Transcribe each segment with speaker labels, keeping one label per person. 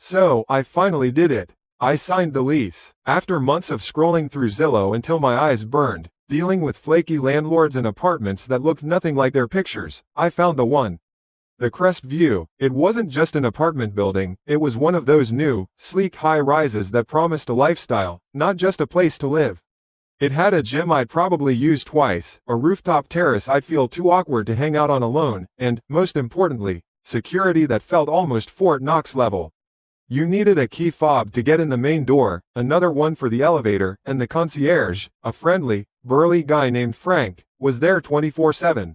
Speaker 1: So, I finally did it. I signed the lease. After months of scrolling through Zillow until my eyes burned, dealing with flaky landlords and apartments that looked nothing like their pictures, I found the one. The Crest View. It wasn't just an apartment building, it was one of those new, sleek high-rises that promised a lifestyle, not just a place to live. It had a gym I'd probably use twice, a rooftop terrace I'd feel too awkward to hang out on alone, and, most importantly, security that felt almost Fort Knox level. You needed a key fob to get in the main door, another one for the elevator, and the concierge, a friendly, burly guy named Frank, was there 24/7.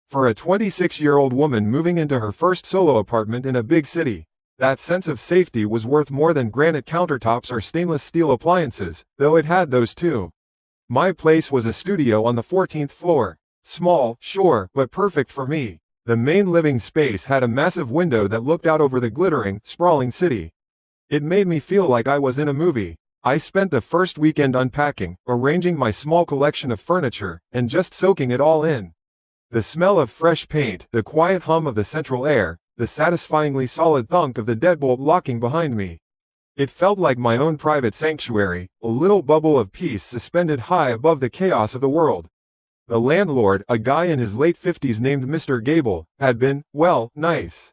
Speaker 1: For a 26-year-old woman moving into her first solo apartment in a big city, that sense of safety was worth more than granite countertops or stainless steel appliances, though it had those too. My place was a studio on the 14th floor. Small, sure, but perfect for me. The main living space had a massive window that looked out over the glittering, sprawling city. It made me feel like I was in a movie. I spent the first weekend unpacking, arranging my small collection of furniture, and just soaking it all in. The smell of fresh paint, the quiet hum of the central air, the satisfyingly solid thunk of the deadbolt locking behind me. It felt like my own private sanctuary, a little bubble of peace suspended high above the chaos of the world. The landlord, a guy in his late 50s named Mr. Gable, had been, well, nice.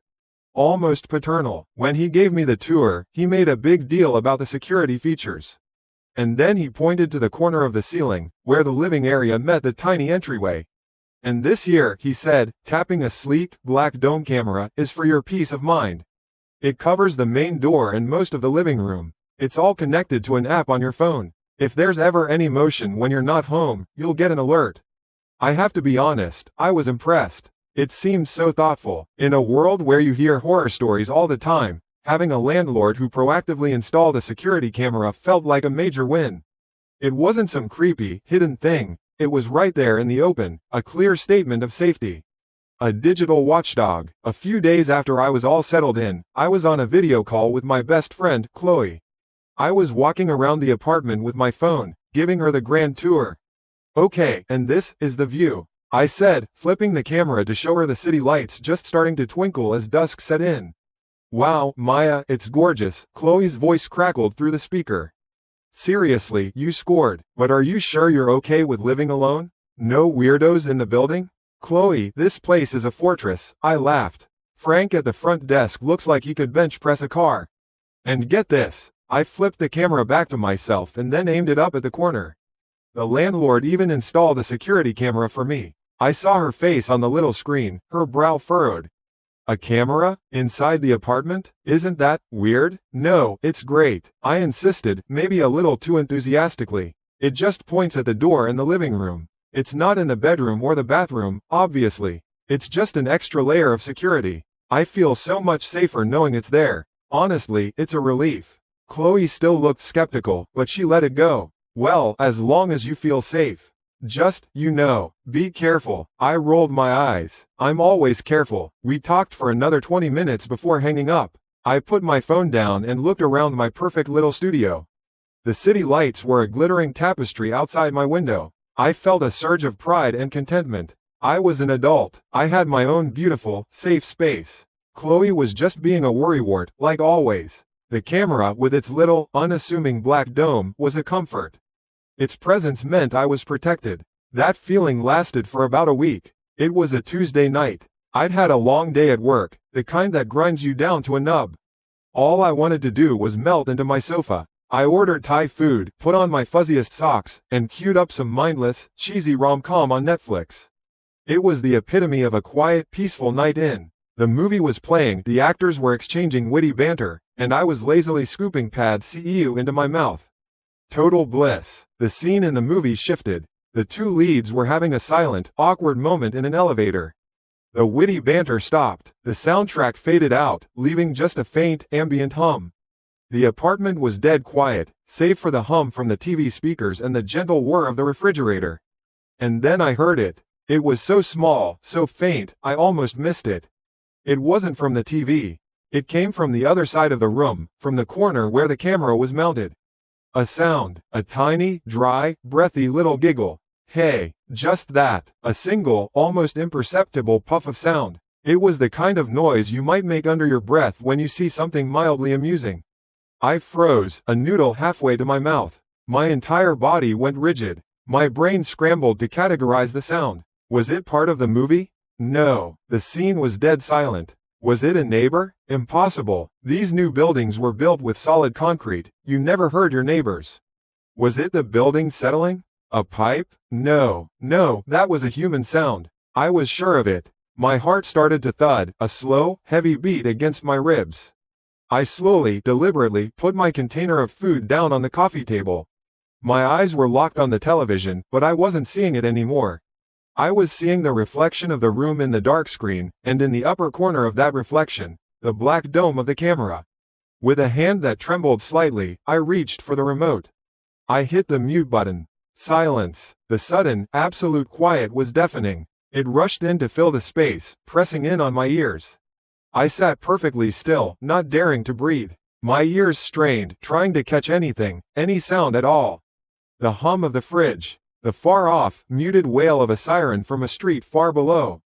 Speaker 1: Almost paternal. When he gave me the tour, he made a big deal about the security features. And then he pointed to the corner of the ceiling, where the living area met the tiny entryway. And this here, he said, tapping a sleek, black dome camera, is for your peace of mind. It covers the main door and most of the living room. It's all connected to an app on your phone. If there's ever any motion when you're not home, you'll get an alert. I have to be honest, I was impressed. It seemed so thoughtful. In a world where you hear horror stories all the time, having a landlord who proactively installed a security camera felt like a major win. It wasn't some creepy, hidden thing. It was right there in the open, a clear statement of safety. A digital watchdog. A few days after I was all settled in, I was on a video call with my best friend, Chloe. I was walking around the apartment with my phone, giving her the grand tour. Okay, and this is the view, I said, flipping the camera to show her the city lights just starting to twinkle as dusk set in. Wow, Maya, it's gorgeous, Chloe's voice crackled through the speaker. Seriously, you scored, but are you sure you're okay with living alone? No weirdos in the building? Chloe, this place is a fortress, I laughed. Frank at the front desk looks like he could bench press a car. And get this, I flipped the camera back to myself and then aimed it up at the corner. The landlord even installed a security camera for me. I saw her face on the little screen, her brow furrowed. A camera? Inside the apartment? Isn't that weird? No, it's great, I insisted, maybe a little too enthusiastically. It just points at the door in the living room. It's not in the bedroom or the bathroom, obviously. It's just an extra layer of security. I feel so much safer knowing it's there. Honestly, it's a relief. Chloe still looked skeptical, but she let it go. Well, as long as you feel safe. Just, be careful. I rolled my eyes. I'm always careful. We talked for another 20 minutes before hanging up. I put my phone down and looked around my perfect little studio. The city lights were a glittering tapestry outside my window. I felt a surge of pride and contentment. I was an adult. I had my own beautiful, safe space. Chloe was just being a worrywart, like always. The camera, with its little, unassuming black dome, was a comfort. Its presence meant I was protected. That feeling lasted for about a week. It was a Tuesday night. I'd had a long day at work, the kind that grinds you down to a nub. All I wanted to do was melt into my sofa. I ordered Thai food, put on my fuzziest socks, and queued up some mindless, cheesy rom-com on Netflix. It was the epitome of a quiet, peaceful night in. The movie was playing, the actors were exchanging witty banter, and I was lazily scooping pad CEU into my mouth. Total bliss. The scene in the movie shifted. The two leads were having a silent, awkward moment in an elevator. The witty banter stopped. The soundtrack faded out, leaving just a faint, ambient hum. The apartment was dead quiet, save for the hum from the TV speakers and the gentle whir of the refrigerator. And then I heard it. It was so small, so faint, I almost missed it. It wasn't from the TV. It came from the other side of the room, from the corner where the camera was mounted. A sound, a tiny, dry, breathy little giggle. Hey, just that, a single, almost imperceptible puff of sound. It was the kind of noise you might make under your breath when you see something mildly amusing. I froze, a noodle halfway to my mouth. My entire body went rigid. My brain scrambled to categorize the sound. Was it part of the movie? No, the scene was dead silent. Was it a neighbor? Impossible. These new buildings were built with solid concrete. You never heard your neighbors. Was it the building settling? A pipe? No, that was a human sound. I was sure of it. My heart started to thud, a slow, heavy beat against my ribs. I slowly, deliberately, put my container of food down on the coffee table. My eyes were locked on the television, but I wasn't seeing it anymore. I was seeing the reflection of the room in the dark screen, and in the upper corner of that reflection, the black dome of the camera. With a hand that trembled slightly, I reached for the remote. I hit the mute button. Silence. The sudden, absolute quiet was deafening. It rushed in to fill the space, pressing in on my ears. I sat perfectly still, not daring to breathe. My ears strained, trying to catch anything, any sound at all. The hum of the fridge. The far-off, muted wail of a siren from a street far below.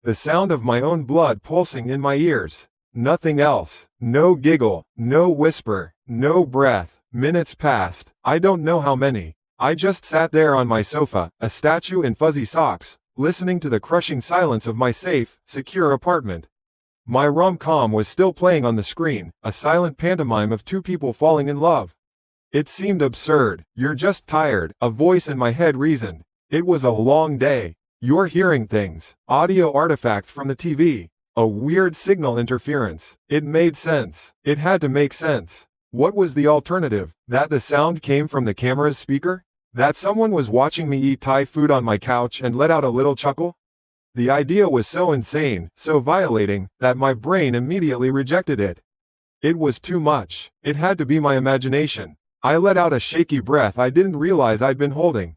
Speaker 1: The sound of my own blood pulsing in my ears. Nothing else. No giggle, no whisper, no breath. Minutes passed, I don't know how many. I just sat there on my sofa, a statue in fuzzy socks, listening to the crushing silence of my safe, secure apartment. My rom-com was still playing on the screen, a silent pantomime of two people falling in love. It seemed absurd. You're just tired, a voice in my head reasoned. It was a long day. You're hearing things. Audio artifact from the TV. A weird signal interference. It made sense. It had to make sense. What was the alternative? That the sound came from the camera's speaker? That someone was watching me eat Thai food on my couch and let out a little chuckle? The idea was so insane, so violating, that my brain immediately rejected it. It was too much. It had to be my imagination. I let out a shaky breath I didn't realize I'd been holding.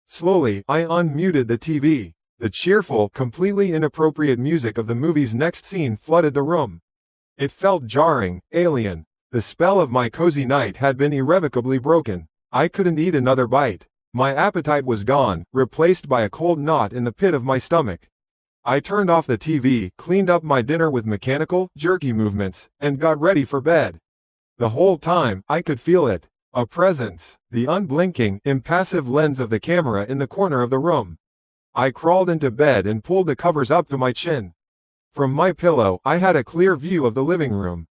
Speaker 1: Slowly, I unmuted the TV. The cheerful, completely inappropriate music of the movie's next scene flooded the room. It felt jarring, alien. The spell of my cozy night had been irrevocably broken. I couldn't eat another bite. My appetite was gone, replaced by a cold knot in the pit of my stomach. I turned off the TV, cleaned up my dinner with mechanical, jerky movements, and got ready for bed. The whole time, I could feel it. A presence, the unblinking, impassive lens of the camera in the corner of the room. I crawled into bed and pulled the covers up to my chin. From my pillow, I had a clear view of the living room.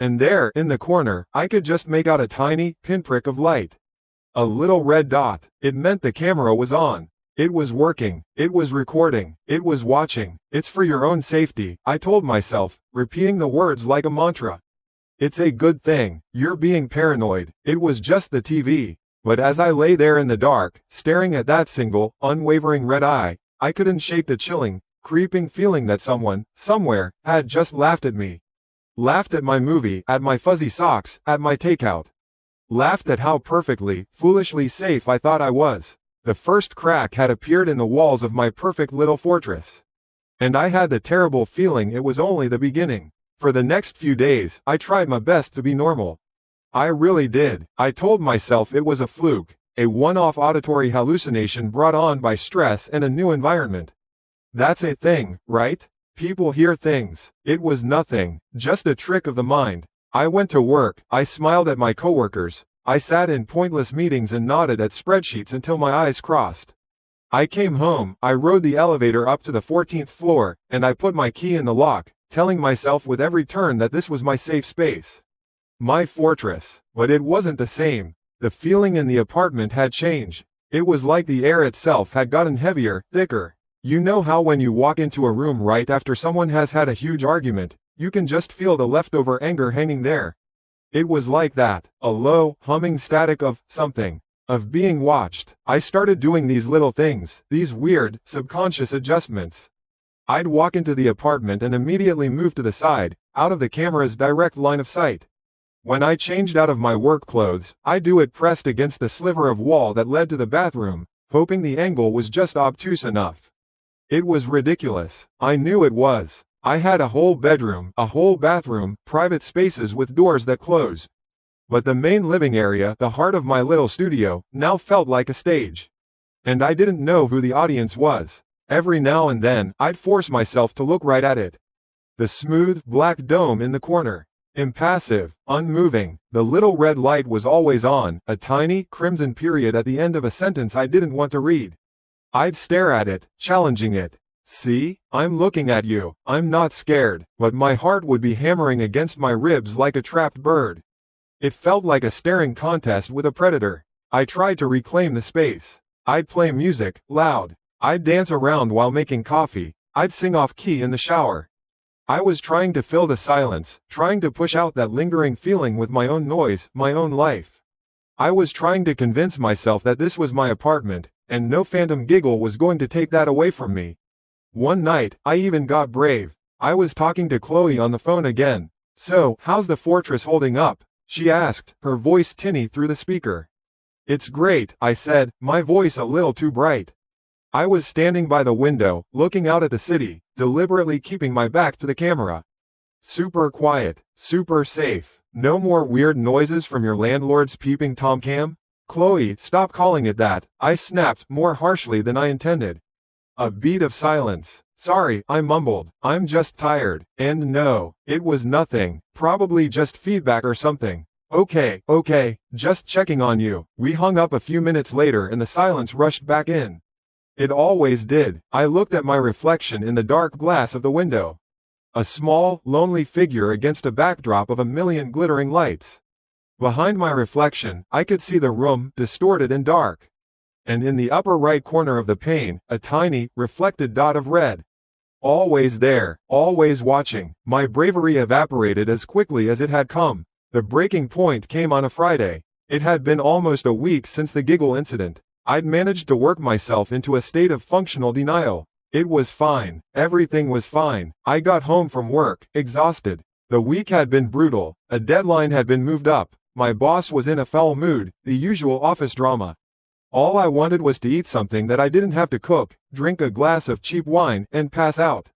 Speaker 1: And there, in the corner, I could just make out a tiny, pinprick of light. A little red dot. It meant the camera was on. It was working. It was recording. It was watching. It's for your own safety, I told myself, repeating the words like a mantra. It's a good thing. You're being paranoid. It was just the TV. But as I lay there in the dark, staring at that single, unwavering red eye, I couldn't shake the chilling, creeping feeling that someone, somewhere, had just laughed at me. Laughed at my movie, at my fuzzy socks, at my takeout. Laughed at how perfectly, foolishly safe I thought I was. The first crack had appeared in the walls of my perfect little fortress. And I had the terrible feeling it was only the beginning. For the next few days, I tried my best to be normal. I really did. I told myself it was a fluke, a one-off auditory hallucination brought on by stress and a new environment. That's a thing, right? People hear things. It was nothing, just a trick of the mind. I went to work, I smiled at my coworkers, I sat in pointless meetings and nodded at spreadsheets until my eyes crossed. I came home, I rode the elevator up to the 14th floor, and I put my key in the lock, telling myself with every turn that this was my safe space. My fortress. But it wasn't the same. The feeling in the apartment had changed. It was like the air itself had gotten heavier, thicker. You know how when you walk into a room right after someone has had a huge argument, you can just feel the leftover anger hanging there. It was like that, a low, humming static of something, of being watched. I started doing these little things, these weird, subconscious adjustments. I'd walk into the apartment and immediately move to the side, out of the camera's direct line of sight. When I changed out of my work clothes, I'd do it pressed against the sliver of wall that led to the bathroom, hoping the angle was just obtuse enough. It was ridiculous. I knew it was. I had a whole bedroom, a whole bathroom, private spaces with doors that close. But the main living area, the heart of my little studio, now felt like a stage. And I didn't know who the audience was. Every now and then, I'd force myself to look right at it. The smooth, black dome in the corner. Impassive, unmoving, the little red light was always on, a tiny, crimson period at the end of a sentence I didn't want to read. I'd stare at it, challenging it. See, I'm looking at you, I'm not scared, but my heart would be hammering against my ribs like a trapped bird. It felt like a staring contest with a predator. I tried to reclaim the space. I'd play music, loud. I'd dance around while making coffee. I'd sing off key in the shower. I was trying to fill the silence, trying to push out that lingering feeling with my own noise, my own life. I was trying to convince myself that this was my apartment, and no phantom giggle was going to take that away from me. One night, I even got brave. I was talking to Chloe on the phone again. "So, how's the fortress holding up?" she asked, her voice tinny through the speaker. "It's great," I said, my voice a little too bright. I was standing by the window, looking out at the city, deliberately keeping my back to the camera. Super quiet, super safe. No more weird noises from your landlord's peeping Tom cam? "Chloe, stop calling it that," I snapped, more harshly than I intended. A beat of silence. "Sorry," I mumbled, "I'm just tired." And no, it was nothing, probably just feedback or something. Okay, just checking on you." We hung up a few minutes later and the silence rushed back in. It always did. I looked at my reflection in the dark glass of the window. A small, lonely figure against a backdrop of a million glittering lights. Behind my reflection, I could see the room, distorted and dark. And in the upper right corner of the pane, a tiny, reflected dot of red. Always there, always watching. My bravery evaporated as quickly as it had come. The breaking point came on a Friday. It had been almost a week since the giggle incident. I'd managed to work myself into a state of functional denial. It was fine. Everything was fine. I got home from work, exhausted. The week had been brutal. A deadline had been moved up. My boss was in a foul mood, the usual office drama. All I wanted was to eat something that I didn't have to cook, drink a glass of cheap wine, and pass out.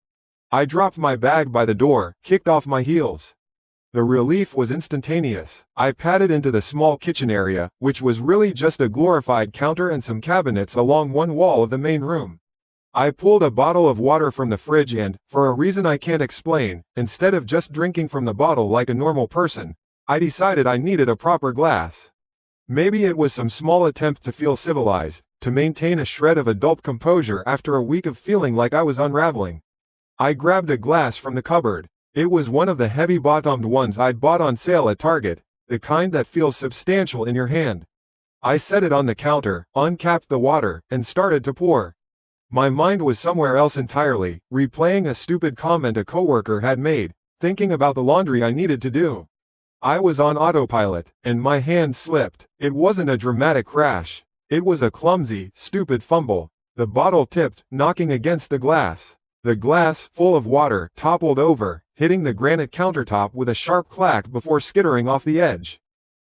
Speaker 1: I dropped my bag by the door, kicked off my heels. The relief was instantaneous. I padded into the small kitchen area, which was really just a glorified counter and some cabinets along one wall of the main room. I pulled a bottle of water from the fridge and, for a reason I can't explain, instead of just drinking from the bottle like a normal person, I decided I needed a proper glass. Maybe it was some small attempt to feel civilized, to maintain a shred of adult composure after a week of feeling like I was unraveling. I grabbed a glass from the cupboard. It was one of the heavy-bottomed ones I'd bought on sale at Target, the kind that feels substantial in your hand. I set it on the counter, uncapped the water, and started to pour. My mind was somewhere else entirely, replaying a stupid comment a coworker had made, thinking about the laundry I needed to do. I was on autopilot, and my hand slipped. It wasn't a dramatic crash. It was a clumsy, stupid fumble. The bottle tipped, knocking against the glass. The glass, full of water, toppled over, hitting the granite countertop with a sharp clack before skittering off the edge.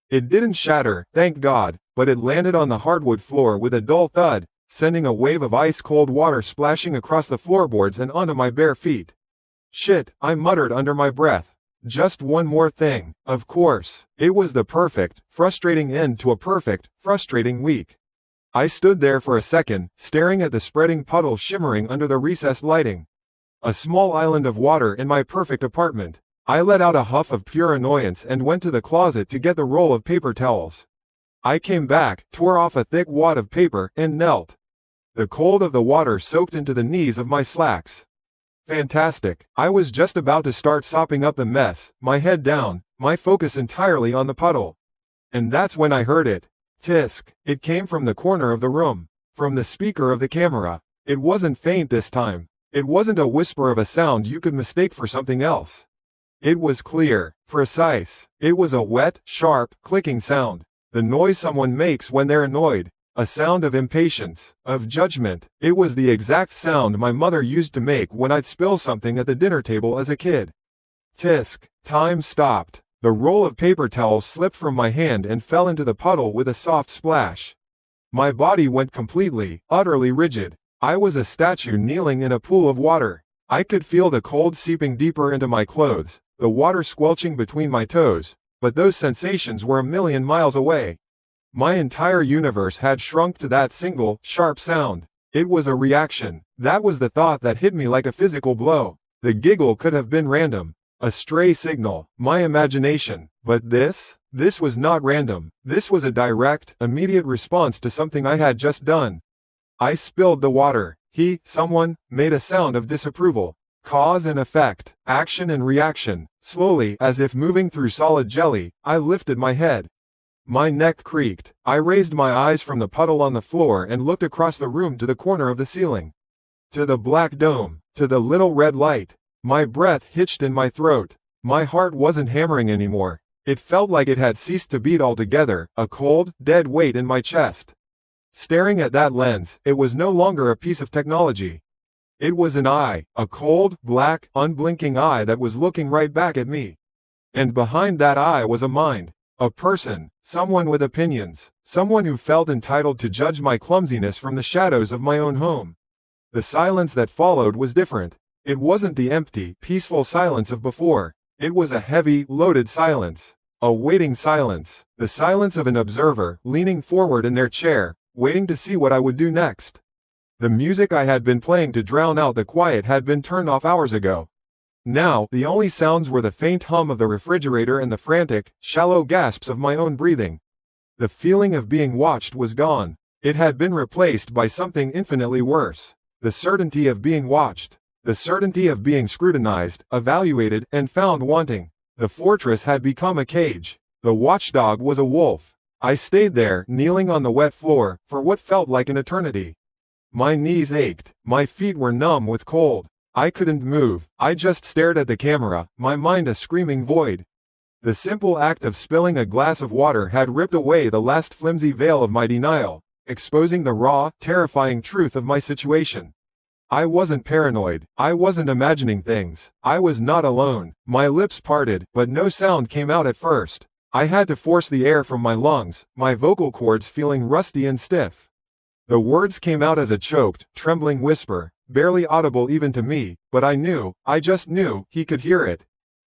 Speaker 1: It didn't shatter, thank God, but it landed on the hardwood floor with a dull thud, sending a wave of ice-cold water splashing across the floorboards and onto my bare feet. "Shit," I muttered under my breath. Just one more thing. Of course. It was the perfect, frustrating end to a perfect, frustrating week. I stood there for a second, staring at the spreading puddle shimmering under the recessed lighting. A small island of water in my perfect apartment. I let out a huff of pure annoyance and went to the closet to get the roll of paper towels. I came back, tore off a thick wad of paper, and knelt. The cold of the water soaked into the knees of my slacks. Fantastic. I was just about to start sopping up the mess, my head down, my focus entirely on the puddle. And that's when I heard it. Tisk. It came from the corner of the room, from the speaker of the camera. It wasn't faint this time. It wasn't a whisper of a sound you could mistake for something else. It was clear, precise. It was a wet, sharp, clicking sound. The noise someone makes when they're annoyed. A sound of impatience, of judgment. It was the exact sound my mother used to make when I'd spill something at the dinner table as a kid. Tisk. Time stopped. The roll of paper towels slipped from my hand and fell into the puddle with a soft splash. My body went completely, utterly rigid. I was a statue kneeling in a pool of water. I could feel the cold seeping deeper into my clothes, the water squelching between my toes, but those sensations were a million miles away. My entire universe had shrunk to that single, sharp sound. It was a reaction. That was the thought that hit me like a physical blow. The giggle could have been random, a stray signal, my imagination, but this was not random. This was a direct, immediate response to something I had just done. I spilled the water. Someone, made a sound of disapproval. Cause and effect, action and reaction. Slowly, as if moving through solid jelly, I lifted my head. My neck creaked. I raised my eyes from the puddle on the floor and looked across the room to the corner of the ceiling. To the black dome, to the little red light. My breath hitched in my throat. My heart wasn't hammering anymore. It felt like it had ceased to beat altogether, a cold, dead weight in my chest. Staring at that lens, it was no longer a piece of technology. It was an eye, a cold, black, unblinking eye that was looking right back at me. And behind that eye was a mind, a person, someone with opinions, someone who felt entitled to judge my clumsiness from the shadows of my own home. The silence that followed was different. It wasn't the empty, peaceful silence of before. It was a heavy, loaded silence. A waiting silence. The silence of an observer, leaning forward in their chair, waiting to see what I would do next. The music I had been playing to drown out the quiet had been turned off hours ago. Now, the only sounds were the faint hum of the refrigerator and the frantic, shallow gasps of my own breathing. The feeling of being watched was gone. It had been replaced by something infinitely worse. The certainty of being watched. The certainty of being scrutinized, evaluated, and found wanting. The fortress had become a cage. The watchdog was a wolf. I stayed there, kneeling on the wet floor, for what felt like an eternity. My knees ached. My feet were numb with cold. I couldn't move. I just stared at the camera, my mind a screaming void. The simple act of spilling a glass of water had ripped away the last flimsy veil of my denial, exposing the raw, terrifying truth of my situation. I wasn't paranoid. I wasn't imagining things. I was not alone. My lips parted, but no sound came out at first. I had to force the air from my lungs, my vocal cords feeling rusty and stiff. The words came out as a choked, trembling whisper, barely audible even to me, but I just knew, he could hear it.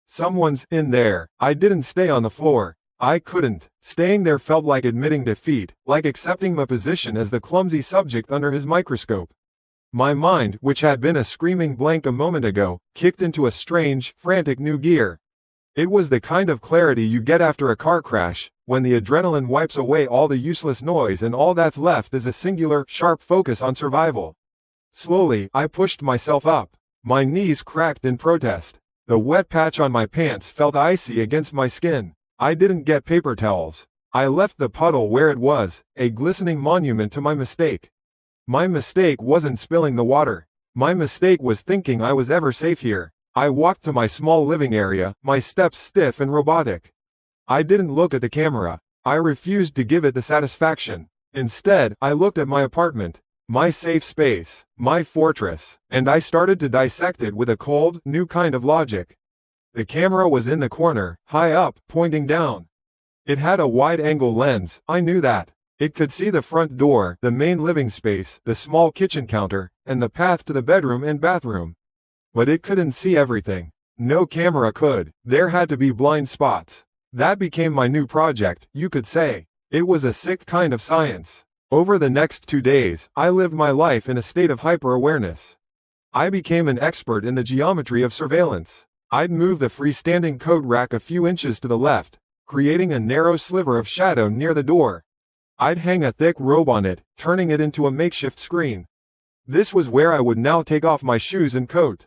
Speaker 1: Someone's in there. I didn't stay on the floor. I couldn't. Staying there felt like admitting defeat, like accepting my position as the clumsy subject under his microscope. My mind, which had been a screaming blank a moment ago, kicked into a strange, frantic new gear. It was the kind of clarity you get after a car crash, when the adrenaline wipes away all the useless noise and all that's left is a singular, sharp focus on survival. Slowly, I pushed myself up. My knees cracked in protest. The wet patch on my pants felt icy against my skin. I didn't get paper towels. I left the puddle where it was, a glistening monument to my mistake. My mistake wasn't spilling the water. My mistake was thinking I was ever safe here. I walked to my small living area, my steps stiff and robotic. I didn't look at the camera. I refused to give it the satisfaction. Instead, I looked at my apartment, my safe space, my fortress, and I started to dissect it with a cold, new kind of logic. The camera was in the corner, high up, pointing down. It had a wide-angle lens, I knew that. It could see the front door, the main living space, the small kitchen counter, and the path to the bedroom and bathroom. But it couldn't see everything. No camera could. There had to be blind spots. That became my new project, you could say. It was a sick kind of science. Over the next 2 days, I lived my life in a state of hyper-awareness. I became an expert in the geometry of surveillance. I'd move the freestanding coat rack a few inches to the left, creating a narrow sliver of shadow near the door. I'd hang a thick robe on it, turning it into a makeshift screen. This was where I would now take off my shoes and coat.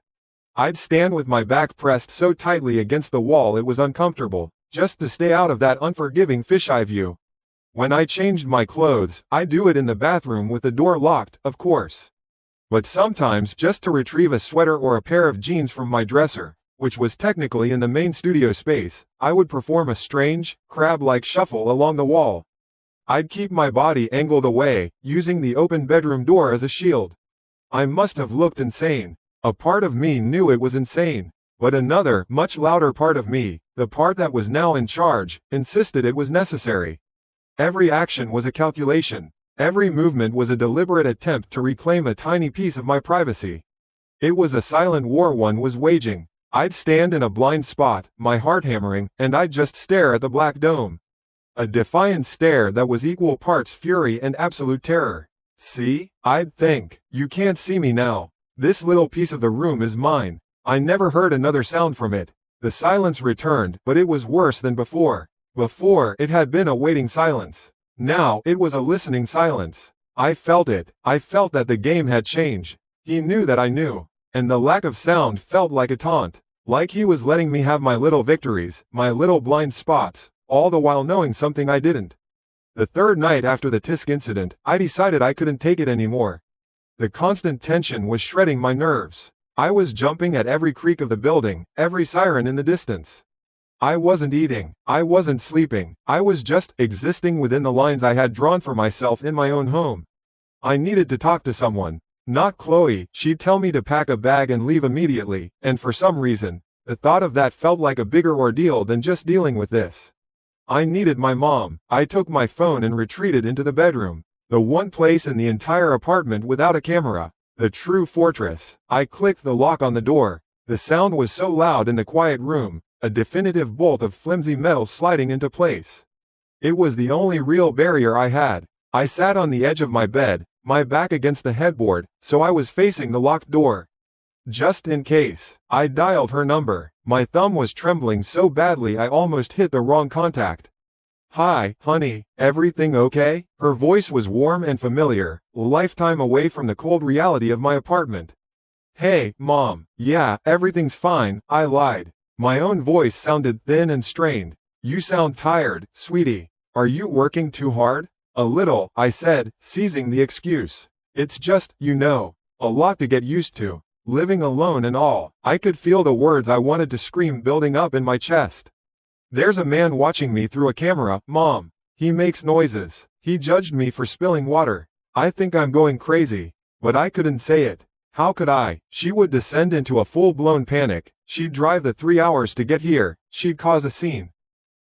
Speaker 1: I'd stand with my back pressed so tightly against the wall it was uncomfortable, just to stay out of that unforgiving fisheye view. When I changed my clothes, I'd do it in the bathroom with the door locked, of course. But sometimes just to retrieve a sweater or a pair of jeans from my dresser, which was technically in the main studio space, I would perform a strange, crab-like shuffle along the wall. I'd keep my body angled away, using the open bedroom door as a shield. I must have looked insane. A part of me knew it was insane, but another, much louder part of me, the part that was now in charge, insisted it was necessary. Every action was a calculation. Every movement was a deliberate attempt to reclaim a tiny piece of my privacy. It was a silent war one was waging. I'd stand in a blind spot, my heart hammering, and I'd just stare at the black dome. A defiant stare that was equal parts fury and absolute terror. See? I'd think. You can't see me now. This little piece of the room is mine. I never heard another sound from it. The silence returned, but it was worse than before. Before, it had been a waiting silence. Now, it was a listening silence. I felt it. I felt that the game had changed. He knew that I knew. And the lack of sound felt like a taunt. Like he was letting me have my little victories, my little blind spots, all the while knowing something I didn't. The third night after the Tisk incident, I decided I couldn't take it anymore. The constant tension was shredding my nerves. I was jumping at every creak of the building, every siren in the distance. I wasn't eating, I wasn't sleeping, I was just existing within the lines I had drawn for myself in my own home. I needed to talk to someone. Not Chloe. She'd tell me to pack a bag and leave immediately, and for some reason, the thought of that felt like a bigger ordeal than just dealing with this. I needed my mom. I took my phone and retreated into the bedroom, the one place in the entire apartment without a camera, the true fortress. I clicked the lock on the door. The sound was so loud in the quiet room, a definitive bolt of flimsy metal sliding into place. It was the only real barrier I had. I sat on the edge of my bed, my back against the headboard, so I was facing the locked door. Just in case, I dialed her number. My thumb was trembling so badly I almost hit the wrong contact. "Hi, honey, everything okay?" Her voice was warm and familiar, a lifetime away from the cold reality of my apartment. "Hey, Mom, yeah, everything's fine," I lied. My own voice sounded thin and strained. "You sound tired, sweetie. Are you working too hard?" "A little," I said, seizing the excuse. "It's just, a lot to get used to. Living alone and all." I could feel the words I wanted to scream building up in my chest. "There's a man watching me through a camera, Mom. He makes noises. He judged me for spilling water. I think I'm going crazy." But I couldn't say it. How could I? She would descend into a full-blown panic. She'd drive the 3 hours to get here. She'd cause a scene.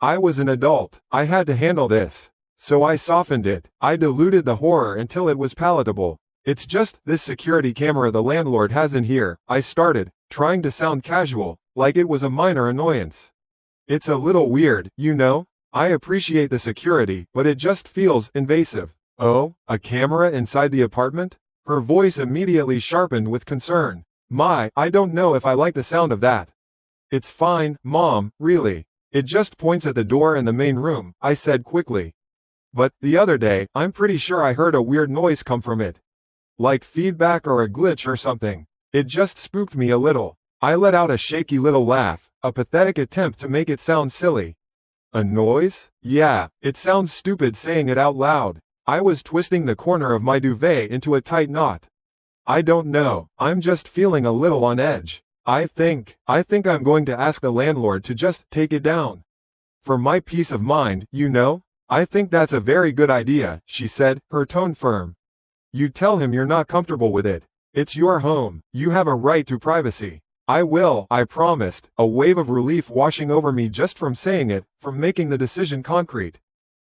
Speaker 1: I was an adult. I had to handle this. So I softened it. I diluted the horror until it was palatable. "It's just this security camera the landlord has in here," I started, trying to sound casual, like it was a minor annoyance. "It's a little weird, I appreciate the security, but it just feels invasive." "Oh, a camera inside the apartment?" Her voice immediately sharpened with concern. I don't know if I like the sound of that." "It's fine, Mom, really. It just points at the door in the main room," I said quickly. "But, the other day, I'm pretty sure I heard a weird noise come from it. Like feedback or a glitch or something. It just spooked me a little." I let out a shaky little laugh, a pathetic attempt to make it sound silly. "A noise? Yeah, it sounds stupid saying it out loud." I was twisting the corner of my duvet into a tight knot. "I don't know, I'm just feeling a little on edge. I think I'm going to ask the landlord to just take it down. For my peace of mind, I think that's a very good idea," she said, her tone firm. "You tell him you're not comfortable with it. It's your home. You have a right to privacy." "I will," I promised, a wave of relief washing over me just from saying it, from making the decision concrete.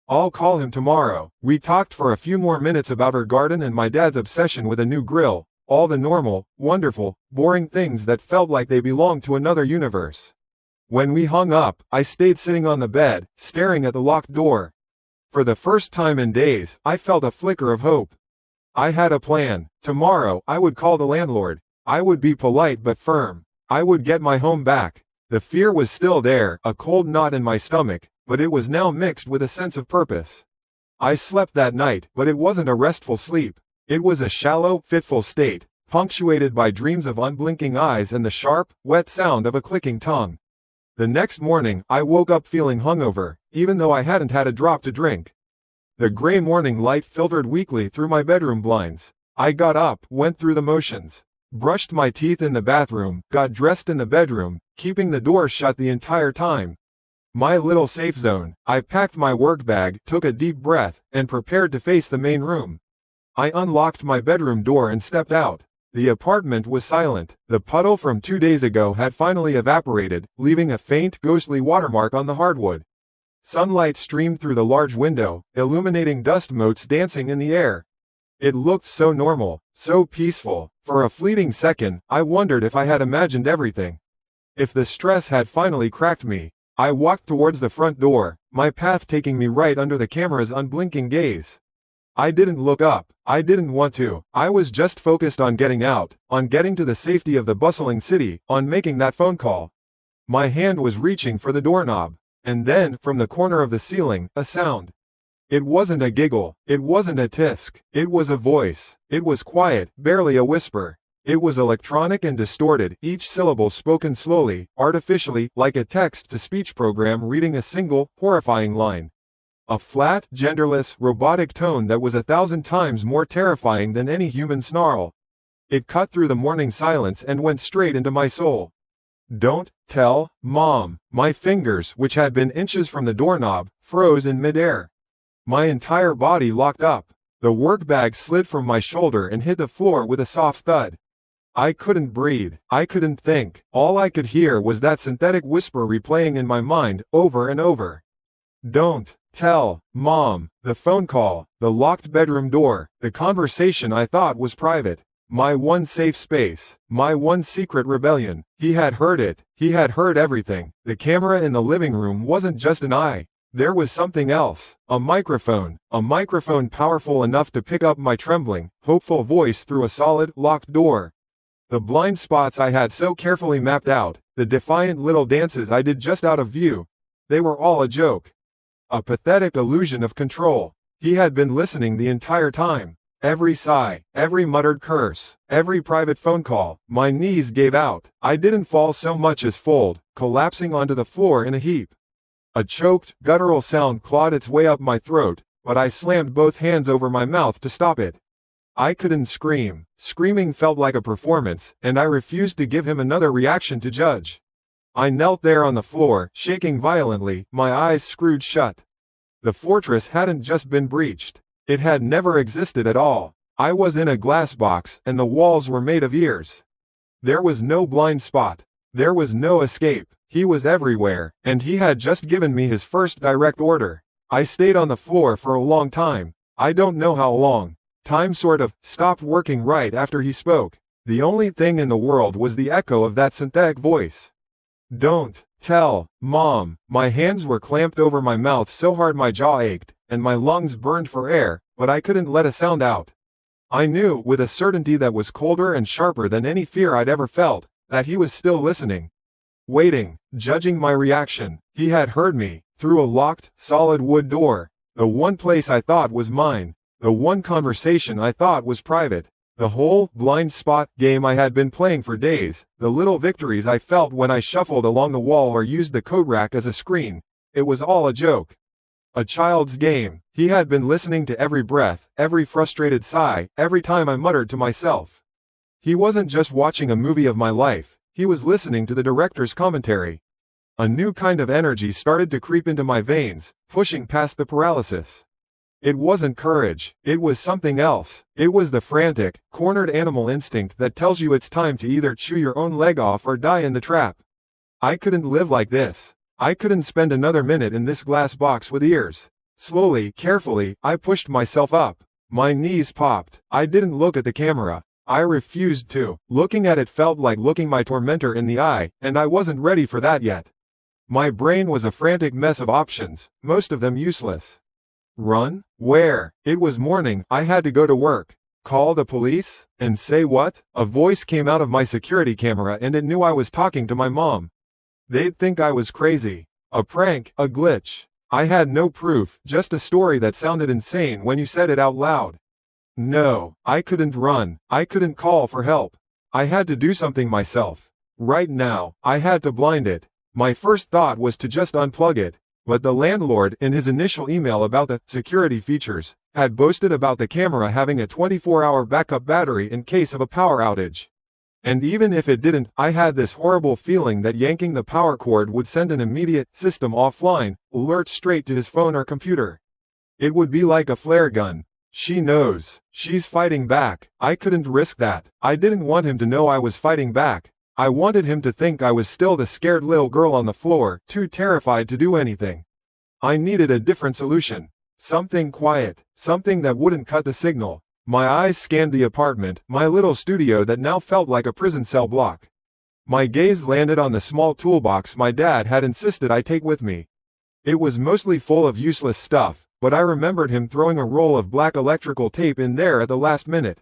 Speaker 1: "I'll call him tomorrow." We talked for a few more minutes about her garden and my dad's obsession with a new grill, all the normal, wonderful, boring things that felt like they belonged to another universe. When we hung up, I stayed sitting on the bed, staring at the locked door. For the first time in days, I felt a flicker of hope. I had a plan. Tomorrow, I would call the landlord. I would be polite but firm. I would get my home back. The fear was still there, a cold knot in my stomach, but it was now mixed with a sense of purpose. I slept that night, but it wasn't a restful sleep. It was a shallow, fitful state, punctuated by dreams of unblinking eyes and the sharp, wet sound of a clicking tongue. The next morning, I woke up feeling hungover, even though I hadn't had a drop to drink. The gray morning light filtered weakly through my bedroom blinds. I got up, went through the motions, brushed my teeth in the bathroom, got dressed in the bedroom, keeping the door shut the entire time. My little safe zone. I packed my work bag, took a deep breath, and prepared to face the main room. I unlocked my bedroom door and stepped out. The apartment was silent. The puddle from 2 days ago had finally evaporated, leaving a faint, ghostly watermark on the hardwood. Sunlight streamed through the large window, illuminating dust motes dancing in the air. It looked so normal, so peaceful. For a fleeting second, I wondered if I had imagined everything. If the stress had finally cracked me. I walked towards the front door, my path taking me right under the camera's unblinking gaze. I didn't look up. I didn't want to. I was just focused on getting out, on getting to the safety of the bustling city, on making that phone call. My hand was reaching for the doorknob. And then, from the corner of the ceiling, a sound. It wasn't a giggle. It wasn't a tisk. It was a voice. It was quiet, barely a whisper. It was electronic and distorted, each syllable spoken slowly, artificially, like a text-to-speech program reading a single, horrifying line. A flat, genderless, robotic tone that was 1,000 times more terrifying than any human snarl. It cut through the morning silence and went straight into my soul. Don't tell Mom. My fingers, which had been inches from the doorknob, froze in midair. My entire body locked up. The work bag slid from my shoulder and hit the floor with a soft thud. I couldn't breathe. I couldn't think. All I could hear was that synthetic whisper replaying in my mind, over and over. Don't tell Mom. The phone call, the locked bedroom door, the conversation I thought was private. My one safe space, my one secret rebellion. He had heard it. He had heard everything. The camera in the living room wasn't just an eye. There was something else. A microphone powerful enough to pick up my trembling, hopeful voice through a solid, locked door. The blind spots I had so carefully mapped out, the defiant little dances I did just out of view, they were all a joke. A pathetic illusion of control. He had been listening the entire time. Every sigh, every muttered curse, every private phone call. My knees gave out. I didn't fall so much as fold, collapsing onto the floor in a heap. A choked, guttural sound clawed its way up my throat, but I slammed both hands over my mouth to stop it. I couldn't scream. Screaming felt like a performance, and I refused to give him another reaction to judge. I knelt there on the floor, shaking violently, my eyes screwed shut. The fortress hadn't just been breached. It had never existed at all. I was in a glass box, and the walls were made of ears. There was no blind spot. There was no escape. He was everywhere, and he had just given me his first direct order. I stayed on the floor for a long time. I don't know how long. Time sort of stopped working right after he spoke. The only thing in the world was the echo of that synthetic voice. Don't tell Mom. My hands were clamped over my mouth so hard my jaw ached, and my lungs burned for air, but I couldn't let a sound out. I knew, with a certainty that was colder and sharper than any fear I'd ever felt, that he was still listening. Waiting, judging my reaction. He had heard me, through a locked, solid wood door. The one place I thought was mine. The one conversation I thought was private. The whole blind spot game I had been playing for days. The little victories I felt when I shuffled along the wall or used the coat rack as a screen. It was all a joke. A child's game. He had been listening to every breath, every frustrated sigh, every time I muttered to myself. He wasn't just watching a movie of my life. He was listening to the director's commentary. A new kind of energy started to creep into my veins, pushing past the paralysis. It wasn't courage. It was something else. It was the frantic, cornered animal instinct that tells you it's time to either chew your own leg off or die in the trap. I couldn't live like this. I couldn't spend another minute in this glass box with ears. Slowly, carefully, I pushed myself up. My knees popped. I didn't look at the camera. I refused to. Looking at it felt like looking my tormentor in the eye, and I wasn't ready for that yet. My brain was a frantic mess of options, most of them useless. Run? Where? It was morning. I had to go to work. Call the police? And say what? A voice came out of my security camera and it knew I was talking to my mom. They'd think I was crazy. A prank, a glitch. I had no proof, just a story that sounded insane when you said it out loud. No, I couldn't run. I couldn't call for help. I had to do something myself. Right now, I had to blind it. My first thought was to just unplug it. But the landlord, in his initial email about the security features, had boasted about the camera having a 24-hour backup battery in case of a power outage. And even if it didn't, I had this horrible feeling that yanking the power cord would send an immediate system offline, alert straight to his phone or computer. It would be like a flare gun. She knows. She's fighting back. I couldn't risk that. I didn't want him to know I was fighting back. I wanted him to think I was still the scared little girl on the floor, too terrified to do anything. I needed a different solution. Something quiet. Something that wouldn't cut the signal. My eyes scanned the apartment, my little studio that now felt like a prison cell block. My gaze landed on the small toolbox my dad had insisted I take with me. It was mostly full of useless stuff, but I remembered him throwing a roll of black electrical tape in there at the last minute.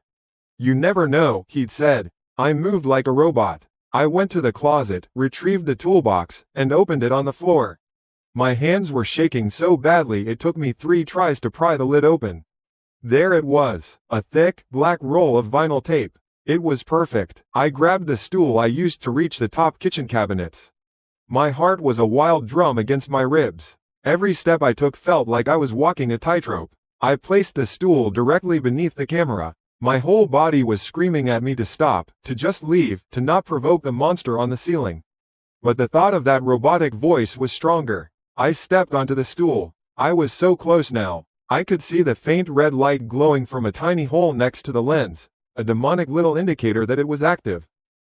Speaker 1: "You never know," he'd said. I moved like a robot. I went to the closet, retrieved the toolbox, and opened it on the floor. My hands were shaking so badly it took me 3 tries to pry the lid open. There it was, a thick, black roll of vinyl tape. It was perfect. I grabbed the stool I used to reach the top kitchen cabinets. My heart was a wild drum against my ribs. Every step I took felt like I was walking a tightrope. I placed the stool directly beneath the camera. My whole body was screaming at me to stop, to just leave, to not provoke the monster on the ceiling. But the thought of that robotic voice was stronger. I stepped onto the stool. I was so close now. I could see the faint red light glowing from a tiny hole next to the lens, a demonic little indicator that it was active.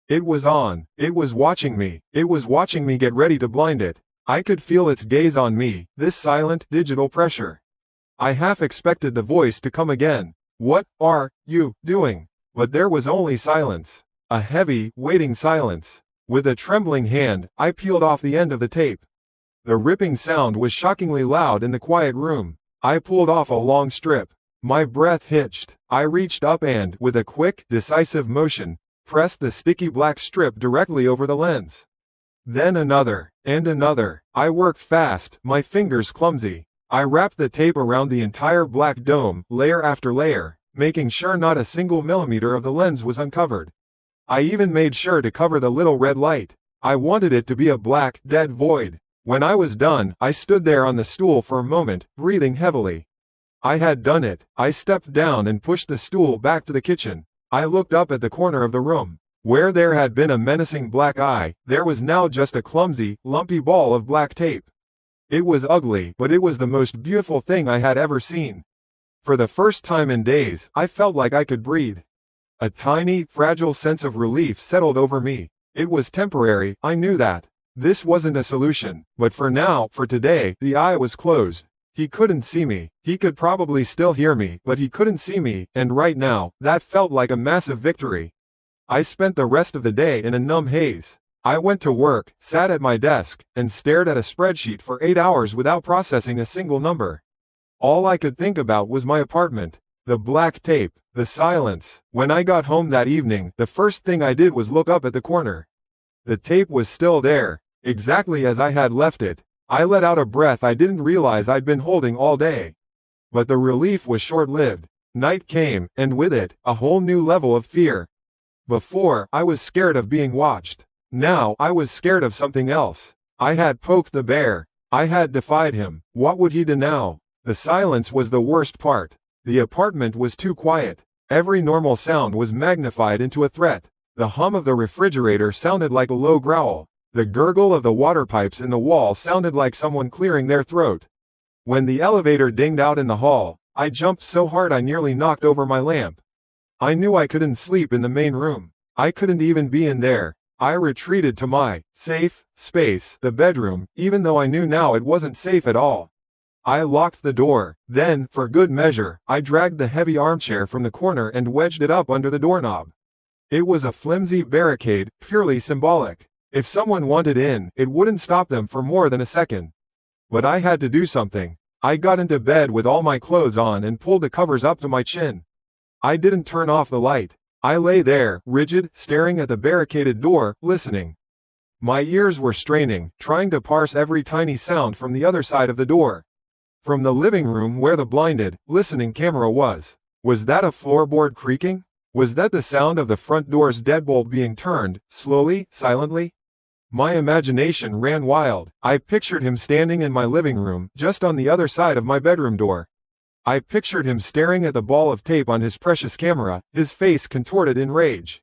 Speaker 1: It was on. It was watching me. It was watching me get ready to blind it. I could feel its gaze on me, this silent, digital pressure. I half expected the voice to come again. "What are you doing?" But there was only silence. A heavy, waiting silence. With a trembling hand, I peeled off the end of the tape. The ripping sound was shockingly loud in the quiet room. I pulled off a long strip. My breath hitched. I reached up and, with a quick, decisive motion, pressed the sticky black strip directly over the lens. Then another, and another. I worked fast, my fingers clumsy. I wrapped the tape around the entire black dome, layer after layer, making sure not a single millimeter of the lens was uncovered. I even made sure to cover the little red light. I wanted it to be a black, dead void. When I was done, I stood there on the stool for a moment, breathing heavily. I had done it. I stepped down and pushed the stool back to the kitchen. I looked up at the corner of the room. Where there had been a menacing black eye, there was now just a clumsy, lumpy ball of black tape. It was ugly, but it was the most beautiful thing I had ever seen. For the first time in days, I felt like I could breathe. A tiny, fragile sense of relief settled over me. It was temporary, I knew that. This wasn't a solution, but for now, for today, the eye was closed. He couldn't see me. He could probably still hear me, but he couldn't see me, and right now, that felt like a massive victory. I spent the rest of the day in a numb haze. I went to work, sat at my desk, and stared at a spreadsheet for 8 hours without processing a single number. All I could think about was my apartment, the black tape, the silence. When I got home that evening, the first thing I did was look up at the corner. The tape was still there, exactly as I had left it. I let out a breath I didn't realize I'd been holding all day. But the relief was short-lived. Night came, and with it, a whole new level of fear. Before, I was scared of being watched. Now, I was scared of something else. I had poked the bear. I had defied him. What would he do now? The silence was the worst part. The apartment was too quiet. Every normal sound was magnified into a threat. The hum of the refrigerator sounded like a low growl. The gurgle of the water pipes in the wall sounded like someone clearing their throat. When the elevator dinged out in the hall, I jumped so hard I nearly knocked over my lamp. I knew I couldn't sleep in the main room. I couldn't even be in there. I retreated to my safe space, the bedroom, even though I knew now it wasn't safe at all. I locked the door. Then, for good measure, I dragged the heavy armchair from the corner and wedged it up under the doorknob. It was a flimsy barricade, purely symbolic. If someone wanted in, it wouldn't stop them for more than a second. But I had to do something. I got into bed with all my clothes on and pulled the covers up to my chin. I didn't turn off the light. I lay there, rigid, staring at the barricaded door, listening. My ears were straining, trying to parse every tiny sound from the other side of the door. From the living room where the blinded, listening camera was. Was that a floorboard creaking? Was that the sound of the front door's deadbolt being turned, slowly, silently? My imagination ran wild. I pictured him standing in my living room, just on the other side of my bedroom door. I pictured him staring at the ball of tape on his precious camera, his face contorted in rage.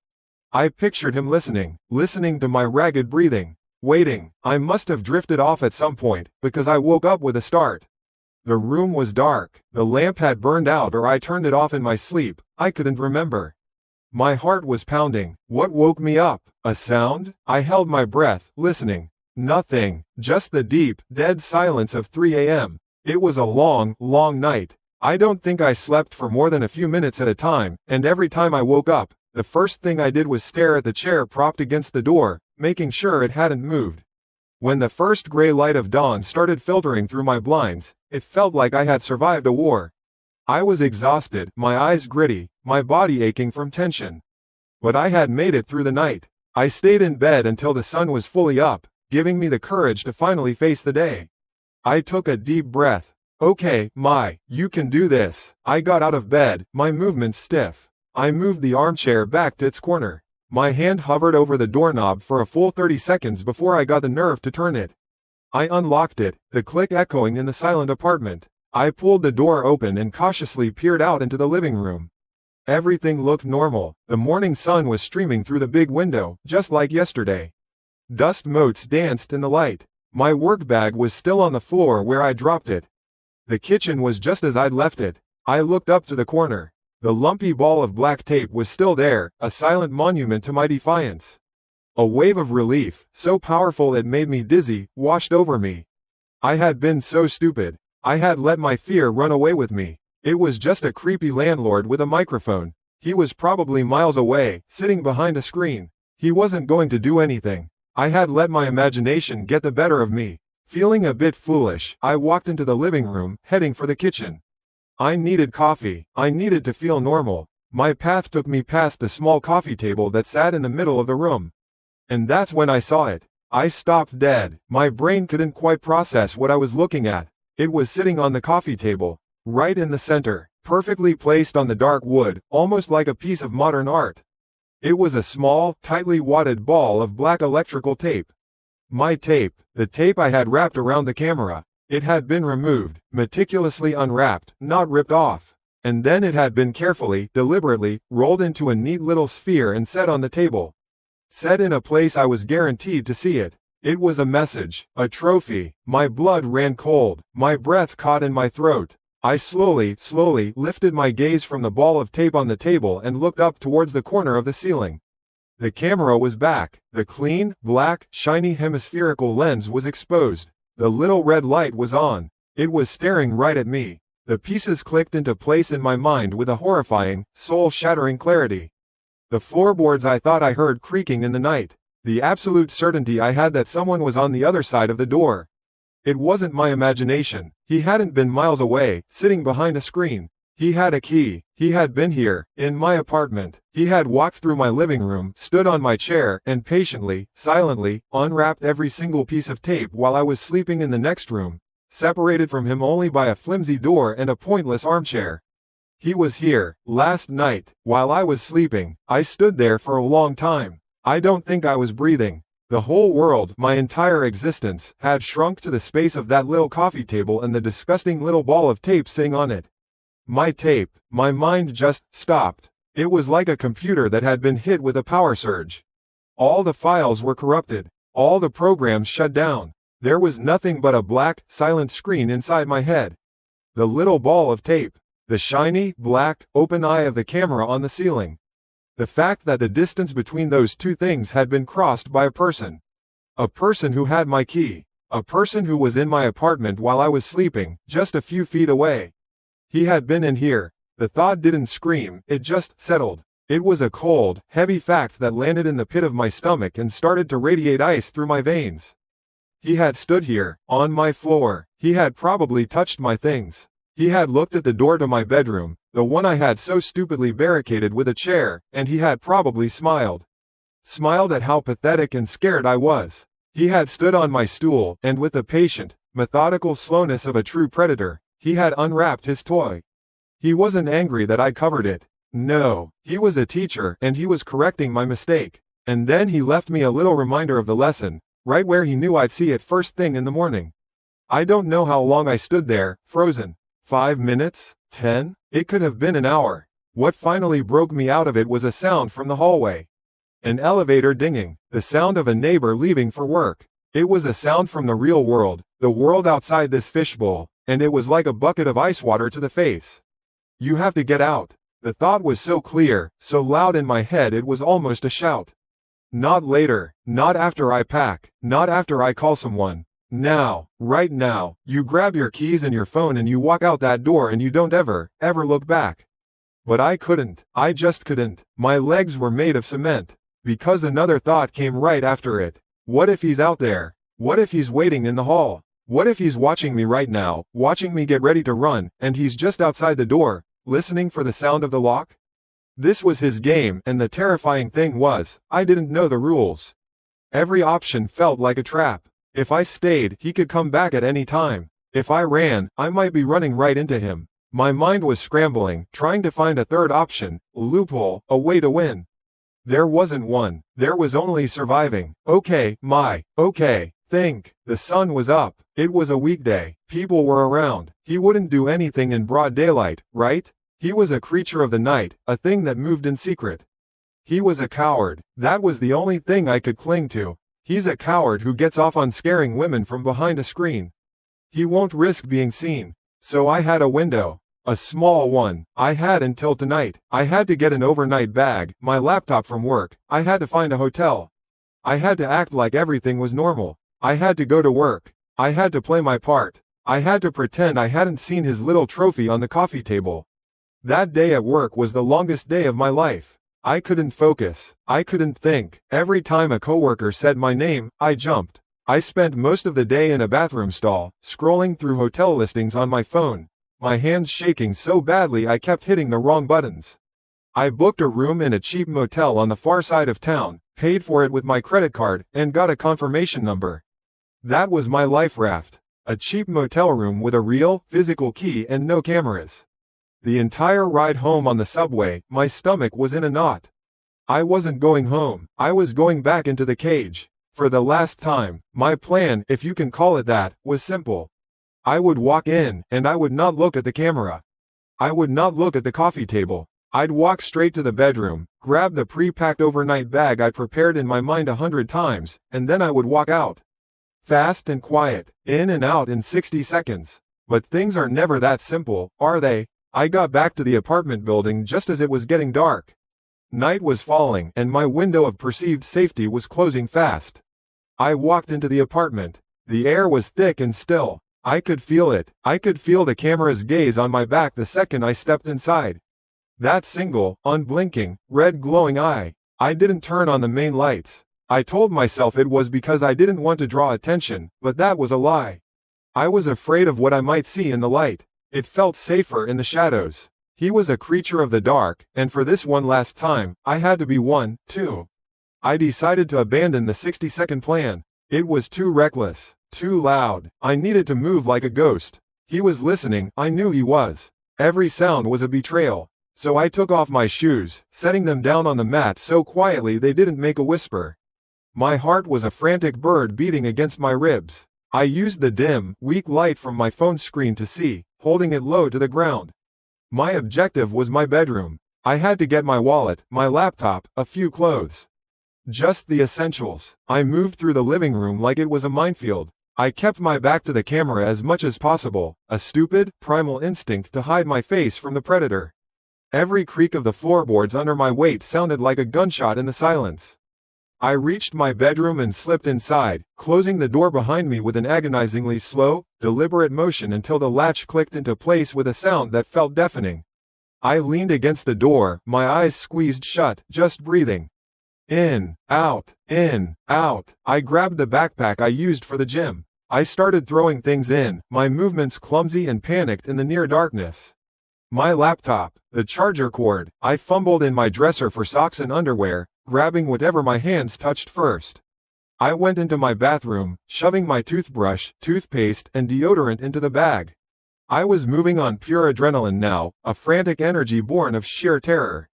Speaker 1: I pictured him listening to my ragged breathing, waiting. I must have drifted off at some point, because I woke up with a start. The room was dark. The lamp had burned out or I turned it off in my sleep. I couldn't remember. My heart was pounding. What woke me up? A sound? I held my breath, listening. Nothing. Just the deep, dead silence of 3 a.m. It was a long, long night. I don't think I slept for more than a few minutes at a time, and every time I woke up, the first thing I did was stare at the chair propped against the door, making sure it hadn't moved. When the first gray light of dawn started filtering through my blinds, it felt like I had survived a war. I was exhausted, my eyes gritty, my body aching from tension. But I had made it through the night. I stayed in bed until the sun was fully up, giving me the courage to finally face the day. I took a deep breath. Okay, you can do this. I got out of bed, my movements stiff. I moved the armchair back to its corner. My hand hovered over the doorknob for a full 30 seconds before I got the nerve to turn it. I unlocked it, the click echoing in the silent apartment. I pulled the door open and cautiously peered out into the living room. Everything looked normal. The morning sun was streaming through the big window, just like yesterday. Dust motes danced in the light. My work bag was still on the floor where I dropped it. The kitchen was just as I'd left it. I looked up to the corner. The lumpy ball of black tape was still there, a silent monument to my defiance. A wave of relief, so powerful it made me dizzy, washed over me. I had been so stupid. I had let my fear run away with me. It was just a creepy landlord with a microphone. He was probably miles away, sitting behind a screen. He wasn't going to do anything. I had let my imagination get the better of me. Feeling a bit foolish, I walked into the living room, heading for the kitchen. I needed coffee. I needed to feel normal. My path took me past the small coffee table that sat in the middle of the room. And that's when I saw it. I stopped dead. My brain couldn't quite process what I was looking at. It was sitting on the coffee table, right in the center, perfectly placed on the dark wood, almost like a piece of modern art. It was a small, tightly wadded ball of black electrical tape. My tape, the tape I had wrapped around the camera. It had been removed, meticulously unwrapped, not ripped off. And then it had been carefully, deliberately, rolled into a neat little sphere and set on the table. Set in a place I was guaranteed to see it. It was a message, a trophy. My blood ran cold, my breath caught in my throat. I slowly lifted my gaze from the ball of tape on the table and looked up towards the corner of the ceiling. The camera was back. The clean, black, shiny hemispherical lens was exposed. The little red light was on. It was staring right at me. The pieces clicked into place in my mind with a horrifying, soul-shattering clarity. The floorboards I thought I heard creaking in the night. The absolute certainty I had that someone was on the other side of the door. It wasn't my imagination. He hadn't been miles away, sitting behind a screen. He had a key. He had been here, in my apartment. He had walked through my living room, stood on my chair, and patiently, silently, unwrapped every single piece of tape while I was sleeping in the next room, separated from him only by a flimsy door and a pointless armchair. He was here, last night, while I was sleeping. I stood there for a long time. I don't think I was breathing. The whole world, my entire existence, had shrunk to the space of that little coffee table and the disgusting little ball of tape sitting on it. My tape, my mind just stopped. It was like a computer that had been hit with a power surge. All the files were corrupted. All the programs shut down. There was nothing but a black, silent screen inside my head. The little ball of tape. The shiny, black, open eye of the camera on the ceiling. The fact that the distance between those two things had been crossed by a person. A person who had my key. A person who was in my apartment while I was sleeping, just a few feet away. He had been in here. The thought didn't scream, it just settled. It was a cold, heavy fact that landed in the pit of my stomach and started to radiate ice through my veins. He had stood here, on my floor. He had probably touched my things. He had looked at the door to my bedroom, the one I had so stupidly barricaded with a chair, and he had probably smiled. Smiled at how pathetic and scared I was. He had stood on my stool, and with the patient, methodical slowness of a true predator, he had unwrapped his toy. He wasn't angry that I covered it. No, he was a teacher, and he was correcting my mistake. And then he left me a little reminder of the lesson, right where he knew I'd see it first thing in the morning. I don't know how long I stood there, frozen. 5 minutes? 10? It could have been an hour. What finally broke me out of it was a sound from the hallway. An elevator dinging, the sound of a neighbor leaving for work. It was a sound from the real world, the world outside this fishbowl, and it was like a bucket of ice water to the face. You have to get out. The thought was so clear, so loud in my head it was almost a shout. Not later, not after I pack, not after I call someone. Now, right now, you grab your keys and your phone and you walk out that door and you don't ever look back. But I couldn't, I just couldn't. My legs were made of cement. Because another thought came right after it. What if he's out there? What if he's waiting in the hall? What if he's watching me right now, watching me get ready to run, and he's just outside the door, listening for the sound of the lock? This was his game, and the terrifying thing was, I didn't know the rules. Every option felt like a trap. If I stayed, he could come back at any time. If I ran, I might be running right into him. My mind was scrambling, trying to find a third option, a loophole, a way to win. There wasn't one. There was only surviving. Okay. Think. The sun was up. It was a weekday. People were around. He wouldn't do anything in broad daylight, right? He was a creature of the night, a thing that moved in secret. He was a coward. That was the only thing I could cling to. He's a coward who gets off on scaring women from behind a screen. He won't risk being seen. So I had a window. A small one. I had until tonight. I had to get an overnight bag, my laptop from work. I had to find a hotel. I had to act like everything was normal. I had to go to work. I had to play my part. I had to pretend I hadn't seen his little trophy on the coffee table. That day at work was the longest day of my life. I couldn't focus. I couldn't think. Every time a coworker said my name, I jumped. I spent most of the day in a bathroom stall, scrolling through hotel listings on my phone, my hands shaking so badly I kept hitting the wrong buttons. I booked a room in a cheap motel on the far side of town, paid for it with my credit card, and got a confirmation number. That was my life raft. A cheap motel room with a real, physical key and no cameras. The entire ride home on the subway, my stomach was in a knot. I wasn't going home. I was going back into the cage. For the last time. My plan, if you can call it that, was simple. I would walk in, and I would not look at the camera. I would not look at the coffee table. I'd walk straight to the bedroom, grab the pre-packed overnight bag I prepared in my mind 100 times, and then I would walk out. Fast and quiet, in and out in 60 seconds. But things are never that simple, are they? I got back to the apartment building just as it was getting dark. Night was falling, and my window of perceived safety was closing fast. I walked into the apartment. The air was thick and still. I could feel it. I could feel the camera's gaze on my back the second I stepped inside. That single, unblinking, red glowing eye. I didn't turn on the main lights. I told myself it was because I didn't want to draw attention, but that was a lie. I was afraid of what I might see in the light. It felt safer in the shadows. He was a creature of the dark, and for this one last time, I had to be one, too. I decided to abandon the 60-second plan. It was too reckless, too loud. I needed to move like a ghost. He was listening, I knew he was. Every sound was a betrayal. So I took off my shoes, setting them down on the mat so quietly they didn't make a whisper. My heart was a frantic bird beating against my ribs. I used the dim, weak light from my phone screen to see, holding it low to the ground. My objective was my bedroom. I had to get my wallet, my laptop, a few clothes. Just the essentials. I moved through the living room like it was a minefield. I kept my back to the camera as much as possible, a stupid, primal instinct to hide my face from the predator. Every creak of the floorboards under my weight sounded like a gunshot in the silence. I reached my bedroom and slipped inside, closing the door behind me with an agonizingly slow, deliberate motion until the latch clicked into place with a sound that felt deafening. I leaned against the door, my eyes squeezed shut, just breathing. In, out, in, out. I grabbed the backpack I used for the gym. I started throwing things in, my movements clumsy and panicked in the near darkness. My laptop, the charger cord. I fumbled in my dresser for socks and underwear, grabbing whatever my hands touched first. I went into my bathroom, shoving my toothbrush, toothpaste, and deodorant into the bag. I was moving on pure adrenaline now, a frantic energy born of sheer terror.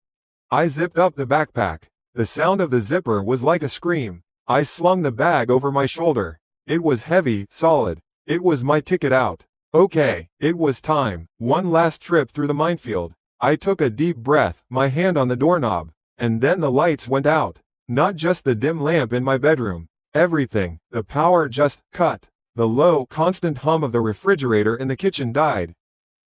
Speaker 1: I zipped up the backpack. The sound of the zipper was like a scream. I slung the bag over my shoulder. It was heavy, solid. It was my ticket out. Okay, it was time. One last trip through the minefield. I took a deep breath, my hand on the doorknob. And then the lights went out. Not just the dim lamp in my bedroom. Everything. The power just cut. The low, constant hum of the refrigerator in the kitchen died.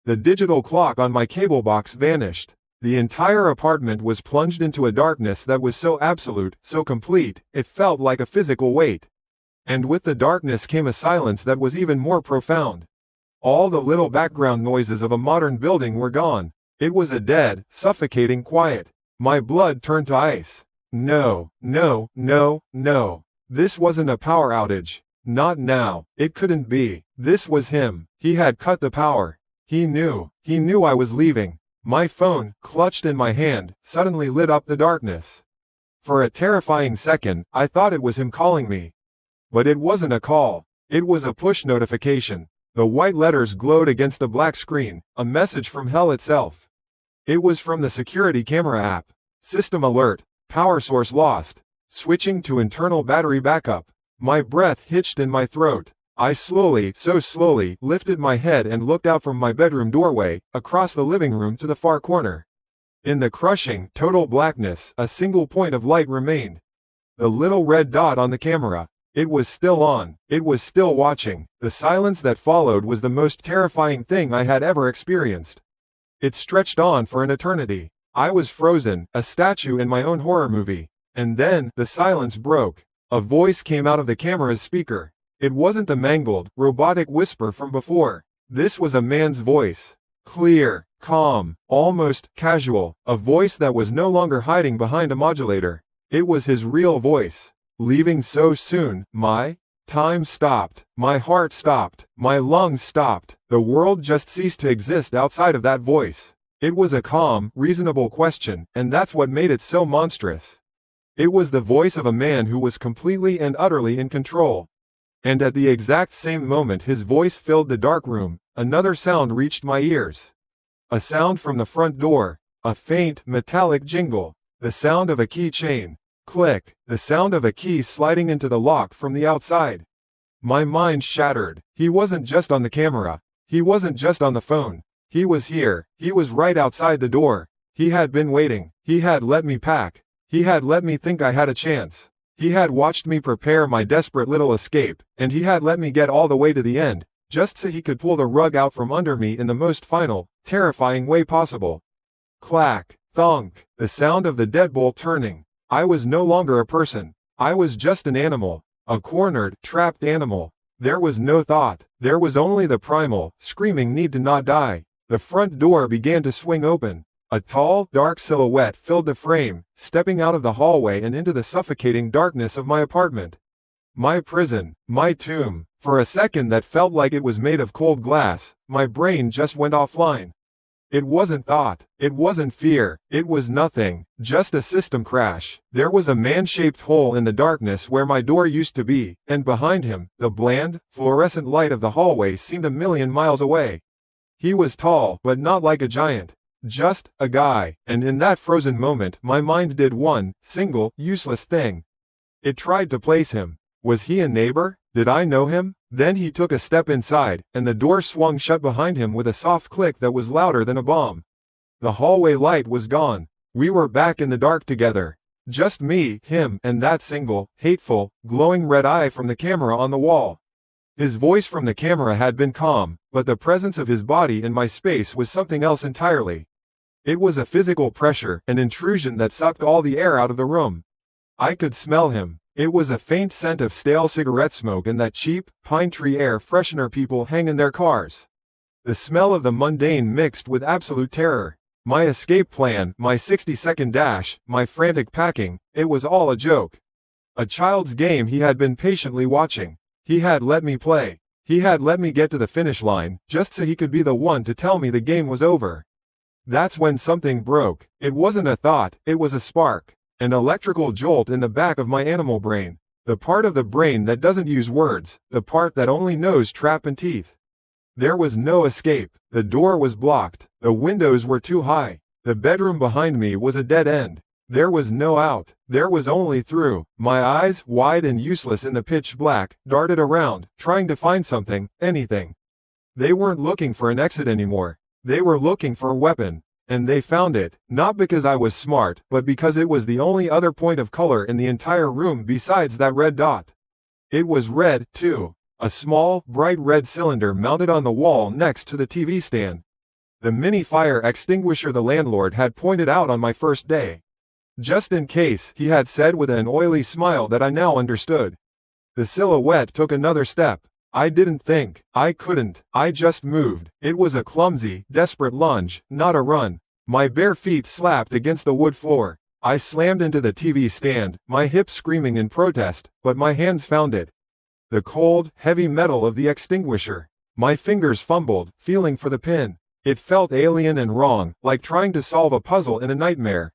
Speaker 1: The digital clock on my cable box vanished. The entire apartment was plunged into a darkness that was so absolute, so complete, it felt like a physical weight. And with the darkness came a silence that was even more profound. All the little background noises of a modern building were gone. It was a dead, suffocating quiet. My blood turned to ice. No. This wasn't a power outage. Not now. It couldn't be. This was him. He had cut the power. He knew I was leaving. My phone, clutched in my hand, suddenly lit up the darkness. For a terrifying second, I thought it was him calling me. But it wasn't a call. It was a push notification. The white letters glowed against the black screen, a message from hell itself. It was from the security camera app. System alert. Power source lost. Switching to internal battery backup. My breath hitched in my throat. I slowly, so slowly, lifted my head and looked out from my bedroom doorway, across the living room to the far corner. In the crushing, total blackness, a single point of light remained. The little red dot on the camera. It was still on. It was still watching. The silence that followed was the most terrifying thing I had ever experienced. It stretched on for an eternity. I was frozen, a statue in my own horror movie. And then, the silence broke. A voice came out of the camera's speaker. It wasn't the mangled, robotic whisper from before. This was a man's voice. Clear, calm, almost casual, a voice that was no longer hiding behind a modulator. It was his real voice. Leaving so soon, my time stopped, my heart stopped, my lungs stopped, the world just ceased to exist outside of that voice. It was a calm, reasonable question, and that's what made it so monstrous. It was the voice of a man who was completely and utterly in control. And at the exact same moment his voice filled the dark room, another sound reached my ears. A sound from the front door, a faint, metallic jingle, the sound of a keychain. Click, the sound of a key sliding into the lock from the outside. My mind shattered. He wasn't just on the camera. He wasn't just on the phone. He was here. He was right outside the door. He had been waiting. He had let me pack. He had let me think I had a chance. He had watched me prepare my desperate little escape, and he had let me get all the way to the end, just so he could pull the rug out from under me in the most final, terrifying way possible. Clack, thunk, the sound of the deadbolt turning. I was no longer a person. I was just an animal, a cornered, trapped animal. There was no thought. There was only the primal, screaming need to not die. The front door began to swing open. A tall, dark silhouette filled the frame, stepping out of the hallway and into the suffocating darkness of my apartment. My prison, my tomb. For a second that felt like it was made of cold glass, my brain just went offline. It wasn't thought, it wasn't fear, it was nothing, just a system crash. There was a man-shaped hole in the darkness where my door used to be, and behind him, the bland, fluorescent light of the hallway seemed a million miles away. He was tall, but not like a giant. Just a guy, and in that frozen moment my mind did one, single, useless thing. It tried to place him. Was he a neighbor? Did I know him? Then he took a step inside, and the door swung shut behind him with a soft click that was louder than a bomb. The hallway light was gone. We were back in the dark together. Just me, him, and that single, hateful, glowing red eye from the camera on the wall. His voice from the camera had been calm, but the presence of his body in my space was something else entirely. It was a physical pressure, an intrusion that sucked all the air out of the room. I could smell him. It was a faint scent of stale cigarette smoke and that cheap, pine tree air freshener people hang in their cars. The smell of the mundane mixed with absolute terror. My escape plan, my 60-second dash, my frantic packing, it was all a joke. A child's game he had been patiently watching. He had let me play. He had let me get to the finish line, just so he could be the one to tell me the game was over. That's when something broke. It wasn't a thought, it was a spark. An electrical jolt in the back of my animal brain. The part of the brain that doesn't use words, the part that only knows trap and teeth. There was no escape. The door was blocked. The windows were too high. The bedroom behind me was a dead end. There was no out. There was only through. My eyes, wide and useless in the pitch black, darted around, trying to find something, anything. They weren't looking for an exit anymore. They were looking for a weapon. And they found it, not because I was smart, but because it was the only other point of color in the entire room besides that red dot. It was red, too. A small, bright red cylinder mounted on the wall next to the TV stand. The mini fire extinguisher the landlord had pointed out on my first day. Just in case, he had said with an oily smile that I now understood. The silhouette took another step. I didn't think. I couldn't. I just moved. It was a clumsy, desperate lunge, not a run. My bare feet slapped against the wood floor. I slammed into the TV stand, my hips screaming in protest, but my hands found it. the cold, heavy metal of the extinguisher. My fingers fumbled, feeling for the pin. It felt alien and wrong, like trying to solve a puzzle in a nightmare.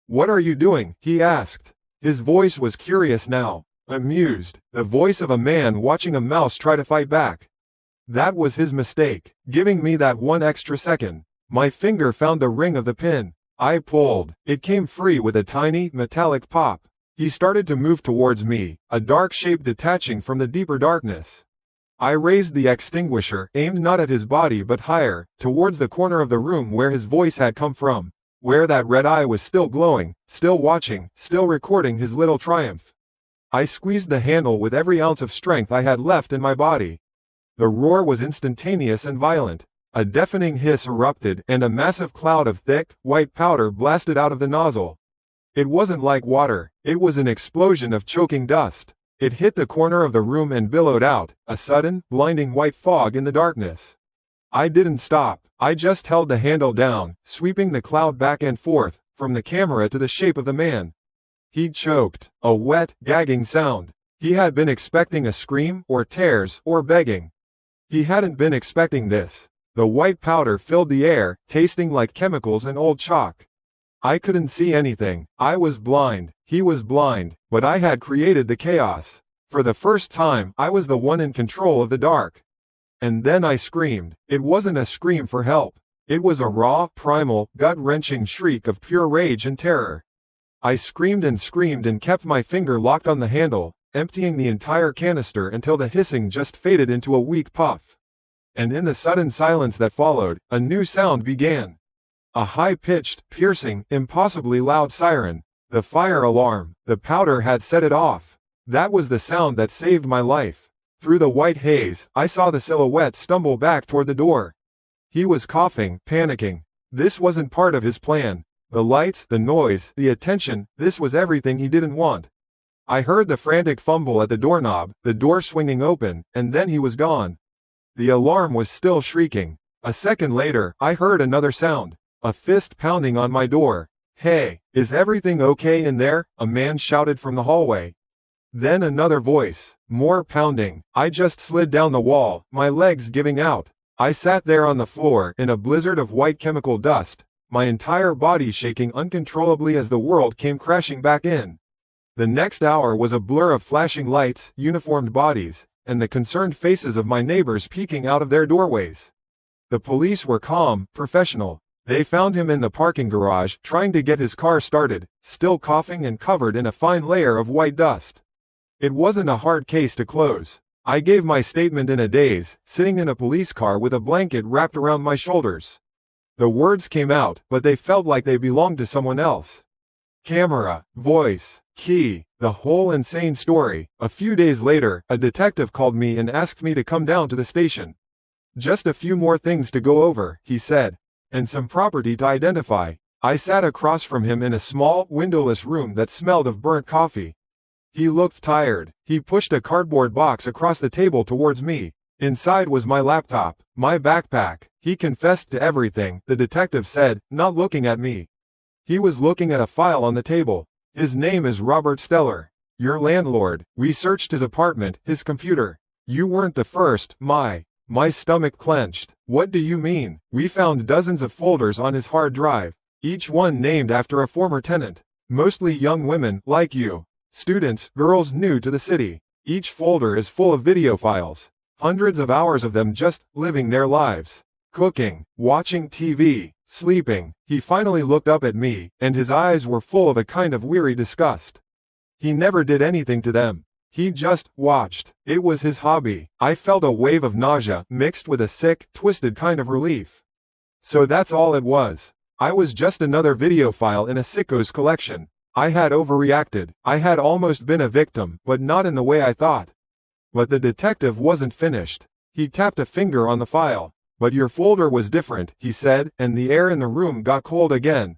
Speaker 1: "What are you doing?" he asked. His voice was curious now, amused, the voice of a man watching a mouse try to fight back. That was his mistake, giving me that one extra second. My finger found the ring of the pin. I pulled. It came free with a tiny, metallic pop. He started to move towards me, a dark shape detaching from the deeper darkness. I raised the extinguisher, aimed not at his body but higher, towards the corner of the room where his voice had come from, where that red eye was still glowing, still watching, still recording his little triumph. I squeezed the handle with every ounce of strength I had left in my body. The roar was instantaneous and violent. A deafening hiss erupted, and a massive cloud of thick, white powder blasted out of the nozzle. It wasn't like water, it was an explosion of choking dust. It hit the corner of the room and billowed out, a sudden, blinding white fog in the darkness. I didn't stop, I just held the handle down, sweeping the cloud back and forth, from the camera to the shape of the man. He'd choked, a wet, gagging sound. He had been expecting a scream, or tears, or begging. He hadn't been expecting this. The white powder filled the air, tasting like chemicals and old chalk. I couldn't see anything, I was blind, he was blind, but I had created the chaos. For the first time, I was the one in control of the dark. And then I screamed. It wasn't a scream for help. It was a raw, primal, gut-wrenching shriek of pure rage and terror. I screamed and kept my finger locked on the handle, emptying the entire canister until the hissing just faded into a weak puff. And in the sudden silence that followed, a new sound began. A high-pitched, piercing, impossibly loud siren. The fire alarm. The powder had set it off. That was the sound that saved my life. Through the white haze, I saw the silhouette stumble back toward the door. He was coughing, panicking. This wasn't part of his plan. The lights, the noise, the attention, this was everything he didn't want. I heard the frantic fumble at the doorknob, the door swinging open, and then he was gone. The alarm was still shrieking. A second later, I heard another sound. A fist pounding on my door. "Hey, is everything okay in there?" a man shouted from the hallway. Then another voice. More pounding. I just slid down the wall, my legs giving out. I sat there on the floor, in a blizzard of white chemical dust, my entire body shaking uncontrollably as the world came crashing back in. The next hour was a blur of flashing lights, uniformed bodies, and the concerned faces of my neighbors peeking out of their doorways. The police were calm, professional. They found him in the parking garage, trying to get his car started, still coughing and covered in a fine layer of white dust. It wasn't a hard case to close. I gave my statement in a daze, sitting in a police car with a blanket wrapped around my shoulders. The words came out, but they felt like they belonged to someone else. Camera, voice, key, the whole insane story. A few days later, a detective called me and asked me to come down to the station. "Just a few more things to go over," he said, "and some property to identify." I sat across from him in a small, windowless room that smelled of burnt coffee. He looked tired. He pushed a cardboard box across the table towards me. Inside was my laptop, my backpack. He confessed to everything, the detective said, not looking at me. He was looking at a file on the table. "His name is Robert Steller. Your landlord. We searched his apartment, his computer. You weren't the first." My stomach clenched. "What do you mean?" "We found dozens of folders on his hard drive, each one named after a former tenant. Mostly young women, like you. Students, girls new to the city. Each folder is full of video files. Hundreds of hours of them just living their lives. Cooking, watching TV, sleeping." He finally looked up at me, and his eyes were full of a kind of weary disgust. He never did anything to them. He just watched. It was his hobby. I felt a wave of nausea, mixed with a sick, twisted kind of relief. So that's all it was. I was just another video file in a sicko's collection. I had overreacted. I had almost been a victim, but not in the way I thought. But the detective wasn't finished. He tapped a finger on the file. "But your folder was different," he said, and the air in the room got cold again.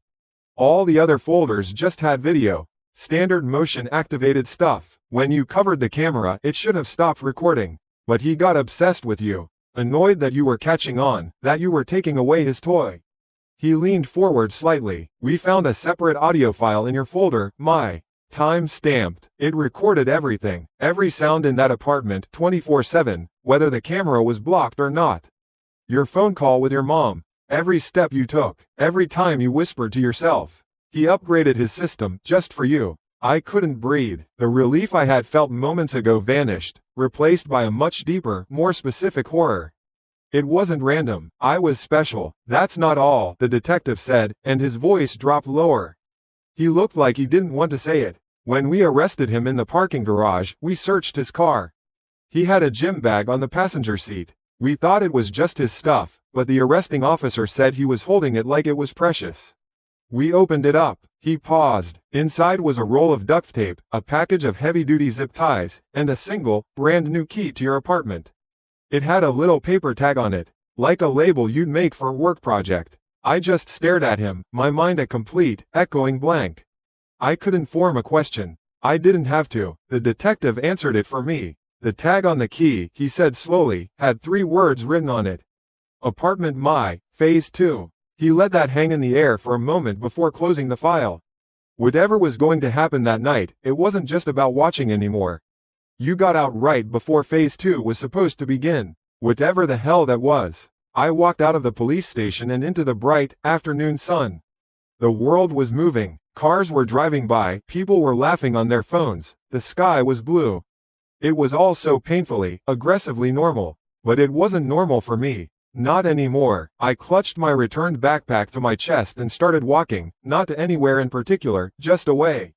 Speaker 1: "All the other folders just had video. Standard motion-activated stuff. When you covered the camera, it should have stopped recording. But he got obsessed with you. Annoyed that you were catching on, that you were taking away his toy." He leaned forward slightly. "We found a separate audio file in your folder, Time stamped. It recorded everything, every sound in that apartment 24/7, whether the camera was blocked or not. Your phone call with your mom, every step you took, every time you whispered to yourself. He upgraded his system just for you. I couldn't breathe. The relief I had felt moments ago vanished, replaced by a much deeper, more specific horror. It wasn't random. I was special. That's not all, the detective said, and his voice dropped lower. He looked like he didn't want to say it. When we arrested him in the parking garage, we searched his car. He had a gym bag on the passenger seat. We thought it was just his stuff, but the arresting officer said he was holding it like it was precious. We opened it up. He paused. Inside was a roll of duct tape, a package of heavy-duty zip ties, and a single, brand-new key to your apartment. It had a little paper tag on it, like a label you'd make for a work project. I just stared at him, my mind a complete, echoing blank. I couldn't form a question. I didn't have to. The detective answered it for me. The tag on the key, he said slowly, had 3 words written on it. Apartment My, Phase 2. He let that hang in the air for a moment before closing the file. Whatever was going to happen that night, it wasn't just about watching anymore. You got out right before Phase 2 was supposed to begin. Whatever the hell that was. I walked out of the police station and into the bright, afternoon sun. The world was moving. Cars were driving by, people were laughing on their phones, the sky was blue. It was all so painfully, aggressively normal. But it wasn't normal for me. Not anymore. I clutched my returned backpack to my chest and started walking, not to anywhere in particular, just away.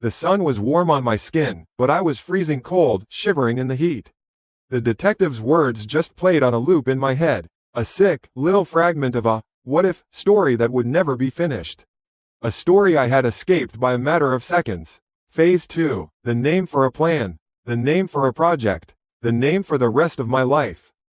Speaker 1: The sun was warm on my skin, but I was freezing cold, shivering in the heat. The detective's words just played on a loop in my head. A sick, little fragment of a what-if story that would never be finished. A story I had escaped by a matter of seconds. Phase 2. The name for a plan. The name for a project. The name for the rest of my life.